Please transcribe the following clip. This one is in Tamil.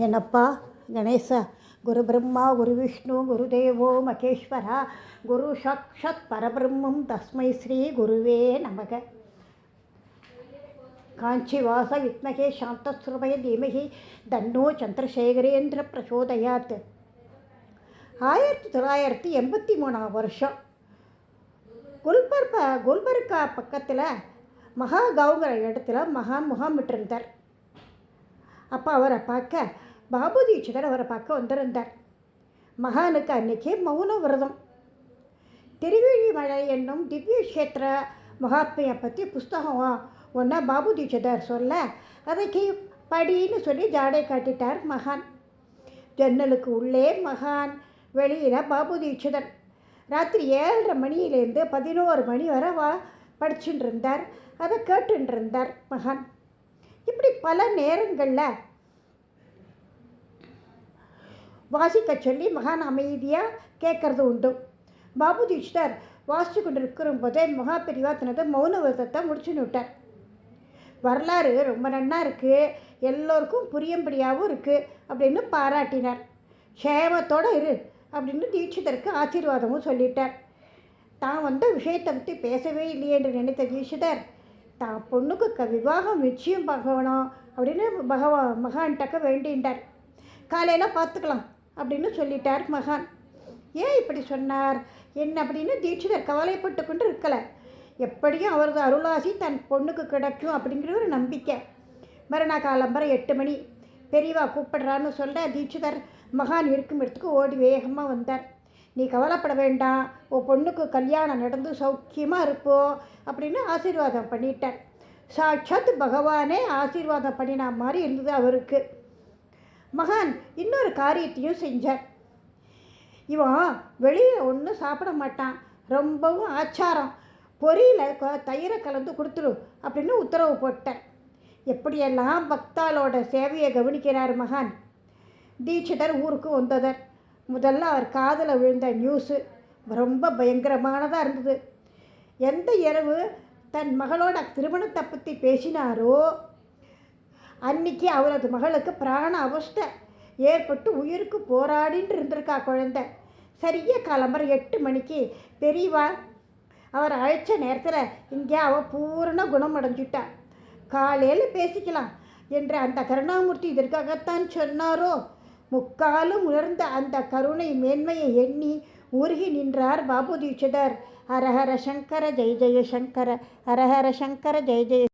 ಏನಪ್ಪ ಗಣೇಶ ಗುರು ಬ್ರಹ್ಮ ಗುರು ವಿಷ್ಣು ಗುರುದೇವೋ ಮಹೇಶ್ವರ ಗುರು ಸಾಕ್ಷಾತ್ ಪರಬ್ರಹ್ಮಂ ತಸ್ಮೈ ಶ್ರೀ ಗುರುವೇ ನಮಃ. ಕಾಂಚಿವಾಸ ವಿದ್ಮಹೇ ಶಾಂತಸ್ವರೂಪಾಯ ಧೀಮಹಿ தன்னோ சந்திரசேகரேந்திர பிரசோதயாத். 1983 வருஷம் குல்பர்கா பக்கத்தில் மகாகாவுங்கிற இடத்துல முகாமிட்டிருந்தார். அப்போ அவரை பார்க்க பாபு தீட்சிதர் அவரை பார்க்க வந்திருந்தார். மகானுக்கு அன்னைக்கு மௌன விரதம். திருவிழிமலை என்னும் திவ்ய கஷேத்திர மகாத்மையை பற்றி புஸ்தகம் ஒன்றா பாபு தீட்சிதர் சொல்ல அதைக்கு படின்னு சொல்லி ஜாடை காட்டிட்டார் மகான். ஜன்னலுக்கு உள்ளே மகான், வெளியில் பாபு தீட்சிதர். ராத்திரி 7:30 மணியிலேருந்து 11 மணி வரை படிச்சுட்டு இருந்தார். அதை கேட்டுட்டு இருந்தார் மகான். இப்படி பல நேரங்களில் வாசிக்க சொல்லி மகான் அமைதியாக கேட்கறது உண்டு. பாபு தீட்சிதர் வாசித்து கொண்டு இருக்கிற போதே மகாபெரிவா தனது மௌன விரதத்தை முடிச்சுன்னு விட்டார். வரலாறு ரொம்ப நன்னா இருக்குது, எல்லோருக்கும் புரியும்படியாகவும் இருக்குது அப்படின்னு பாராட்டினார். க்ஷேமத்தோடு இரு அப்படின்னு தீட்சிதருக்கு ஆசீர்வாதமும் சொல்லிட்டார். தான் வந்த விஷயத்தை பற்றி பேசவே இல்லையே என்று நினைத்த தீட்சிதர் தான் பொண்ணுக்கு விவாகம் நிச்சயம் பார்க்கணும் அப்படின்னு மகான்கிட்ட வேண்டின்றார். காலையில் பார்த்துக்கலாம் அப்படின்னு சொல்லிட்டார் மகான். ஏன் இப்படி சொன்னார் என்ன அப்படின்னு தீட்சிதர் கவலைப்பட்டு கொண்டு இருக்கலை. எப்படியும் அவரது அருளாசி தன் பொண்ணுக்கு கிடைக்கும் அப்படிங்கிற ஒரு நம்பிக்கை. மறுநாள் காலம்பரம் 8 மணி பெரியவா கூப்பிடுறான்னு சொல்ல தீட்சிதர் மகான் இருக்கும் இடத்துக்கு ஓடி வேகமாக வந்தார். நீ கவலைப்பட வேண்டாம், உன் பொண்ணுக்கு கல்யாணம் நடந்து சௌக்கியமாக இருப்போ அப்படின்னு ஆசீர்வாதம் பண்ணிட்டார். சாட்சாத் பகவானே ஆசீர்வாதம் பண்ணினா மாதிரி இருந்தது அவருக்கு. மகான் இன்னொரு காரியத்தையும் செஞ்சார். இவன் வெளியில் ஒன்றும் சாப்பிட மாட்டான், ரொம்பவும் ஆச்சாரம், பொரியில் தயிரை கலந்து கொடுத்துரு அப்படின்னு உத்தரவு போட்டார். எப்படியெல்லாம் பக்தாளோட சேவையை கவனிக்கிறார் மகான். தீட்சிதர் ஊருக்கு வந்ததர். முதல்ல அவர் காதில் விழுந்த நியூஸு ரொம்ப பயங்கரமானதாக இருந்தது. எந்த இரவு தன் மகளோட திருமணத்தை பற்றி பேசினாரோ அன்னைக்கு அவரது மகளுக்கு பிராண அவஸ்தை ஏற்பட்டு உயிருக்கு போராடின்னு இருந்திருக்கா குழந்தை. சரியாக காலம்பரம் 8 மணிக்கு பெரியவா அவர் அழைச்ச நேரத்தில் இங்கே அவள் பூரண குணம் அடைஞ்சிட்டா. காலையில் பேசிக்கலாம் என்ற அந்த கருணாமூர்த்தி இதற்காகத்தான் சொன்னாரோ? முக்காலும் உணர்ந்த அந்த கருணை மேன்மையை எண்ணி உருகி நின்றார் பாபு தீட்சிதர். ஹரஹர சங்கர ஜெய ஜெய சங்கர, ஹரஹர சங்கர ஜெய ஜெய